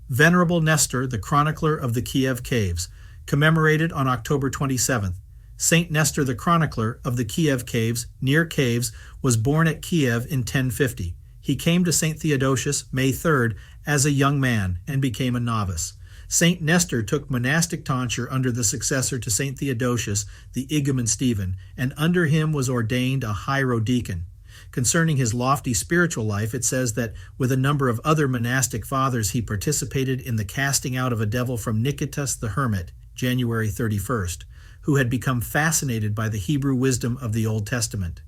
Venerable Nestor the Chronicler of the Kiev Caves, commemorated on October 27th. Saint Nestor the Chronicler of the Kiev Caves, near Caves, was born at Kiev in 1050. He came to St. Theodosius, May 3rd, as a young man and became a novice. Saint Nestor took monastic tonsure under the successor to St. Theodosius, the Igumen Stephen, and under him was ordained a hiero-deacon. Concerning his lofty spiritual life, it says that with a number of other monastic fathers he participated in the casting out of a devil from Nicetas the Hermit, January 31st, who had become fascinated by the Hebrew wisdom of the Old Testament.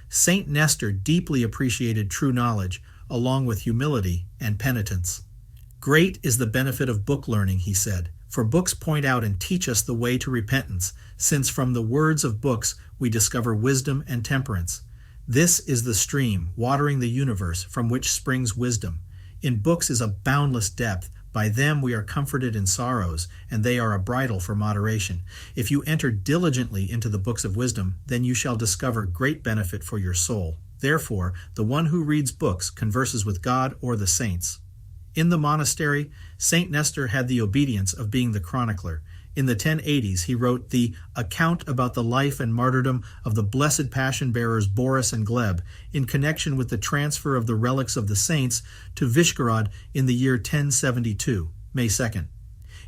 Saint Nestor deeply appreciated true knowledge, along with humility and penitence. "Great is the benefit of book learning," he said, "for books point out and teach us the way to repentance, since from the words of books we discover wisdom and temperance. This is the stream, watering the universe, from which springs wisdom. In books is a boundless depth. By them we are comforted in sorrows, and they are a bridle for moderation. If you enter diligently into the books of wisdom, then you shall discover great benefit for your soul. Therefore, the one who reads books converses with God or the saints." In the monastery, Saint Nestor had the obedience of being the chronicler. In the 1080s, he wrote the account about the life and martyrdom of the blessed passion-bearers Boris and Gleb in connection with the transfer of the relics of the saints to Vyshgorod in the year 1072, May 2nd.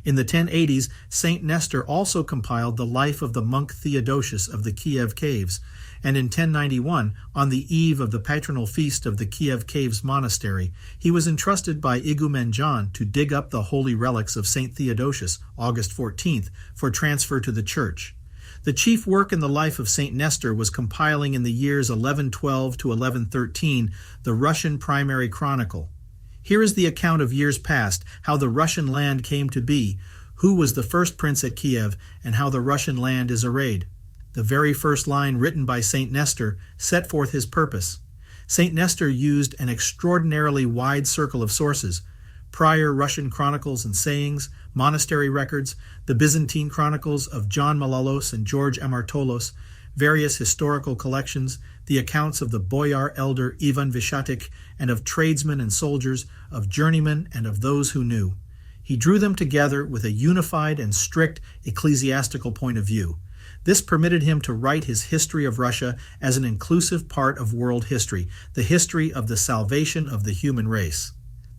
In the 1080s, Saint Nestor also compiled the life of the monk Theodosius of the Kiev Caves, and in 1091, on the eve of the patronal feast of the Kiev Caves Monastery, he was entrusted by Igumen John to dig up the holy relics of Saint Theodosius, August 14th, for transfer to the church. The chief work in the life of Saint Nestor was compiling in the years 1112 to 1113 the Russian Primary Chronicle. Here is the account of years past, how the Russian land came to be, who was the first prince at Kiev, and how the Russian land is arrayed. The very first line written by Saint Nestor set forth his purpose. Saint Nestor used an extraordinarily wide circle of sources: prior Russian chronicles and sayings, monastery records, the Byzantine chronicles of John Malalos and George Amartolos, various historical collections, the accounts of the boyar elder Ivan Vishatik, and of tradesmen and soldiers, of journeymen and of those who knew. He drew them together with a unified and strict ecclesiastical point of view. This permitted him to write his history of Russia as an inclusive part of world history, the history of the salvation of the human race.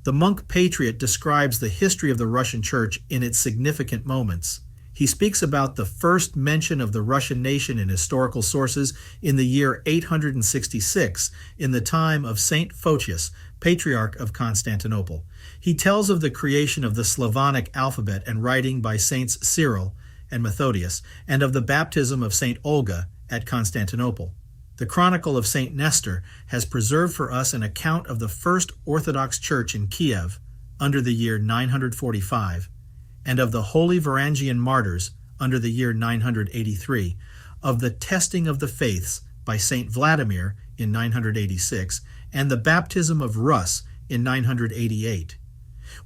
The monk Patriot describes the history of the Russian Church in its significant moments. He speaks about the first mention of the Russian nation in historical sources in the year 866, in the time of Saint Photius, Patriarch of Constantinople. He tells of the creation of the Slavonic alphabet and writing by Saints Cyril and Methodius, and of the baptism of Saint Olga at Constantinople. The Chronicle of Saint Nestor has preserved for us an account of the first Orthodox Church in Kiev under the year 945, and of the Holy Varangian Martyrs under the year 983, of the testing of the faiths by Saint Vladimir in 986, and the baptism of Rus in 988.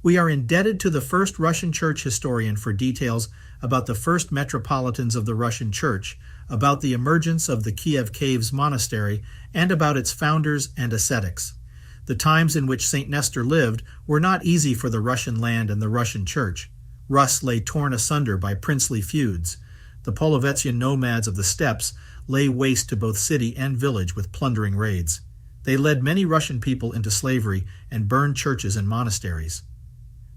We are indebted to the first Russian Church historian for details about the first metropolitans of the Russian Church, about the emergence of the Kiev Caves Monastery, and about its founders and ascetics. The times in which Saint Nestor lived were not easy for the Russian land and the Russian Church. Rus lay torn asunder by princely feuds. The Polovetzian nomads of the steppes lay waste to both city and village with plundering raids. They led many Russian people into slavery and burned churches and monasteries.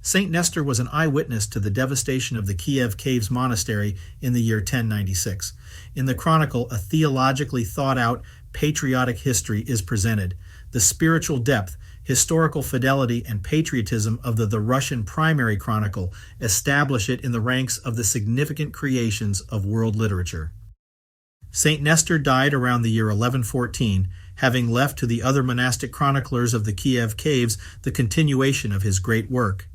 Saint Nestor was an eyewitness to the devastation of the Kiev Caves Monastery in the year 1096. In the Chronicle, a theologically thought-out, patriotic history is presented. The spiritual depth, historical fidelity, and patriotism of the Russian Primary Chronicle establish it in the ranks of the significant creations of world literature. Saint Nestor died around the year 1114, having left to the other monastic chroniclers of the Kiev Caves the continuation of his great work.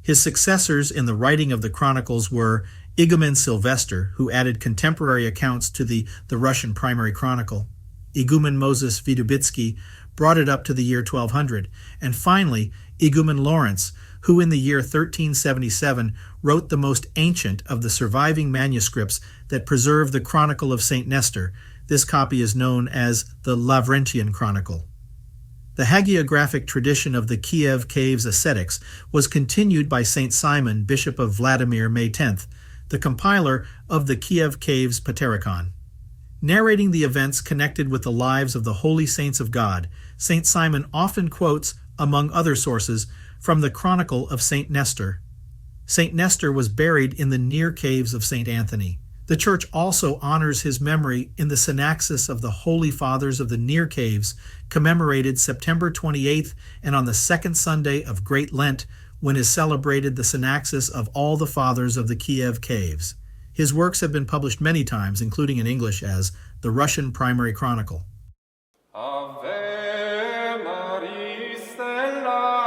His successors in the writing of the chronicles were Igumen Sylvester, who added contemporary accounts to the Russian Primary Chronicle. Igumen Moses Vidubitsky brought it up to the year 1200, and finally Igumen Lawrence, who in the year 1377 wrote the most ancient of the surviving manuscripts that preserve the Chronicle of Saint Nestor. This copy is known as the Lavrentian Chronicle. The hagiographic tradition of the Kiev Caves ascetics was continued by Saint Simon, Bishop of Vladimir, May 10th, the compiler of the Kiev Caves Patriotic. Narrating the events connected with the lives of the holy saints of God, Saint Simon often quotes, among other sources, from the Chronicle of Saint Nestor. Saint Nestor was buried in the near caves of Saint Anthony. The Church also honors his memory in the Synaxis of the Holy Fathers of the Near Caves, commemorated September 28th and on the second Sunday of Great Lent, when is celebrated the Synaxis of all the Fathers of the Kiev Caves. His works have been published many times, including in English as the Russian Primary Chronicle. Ave Maria Stella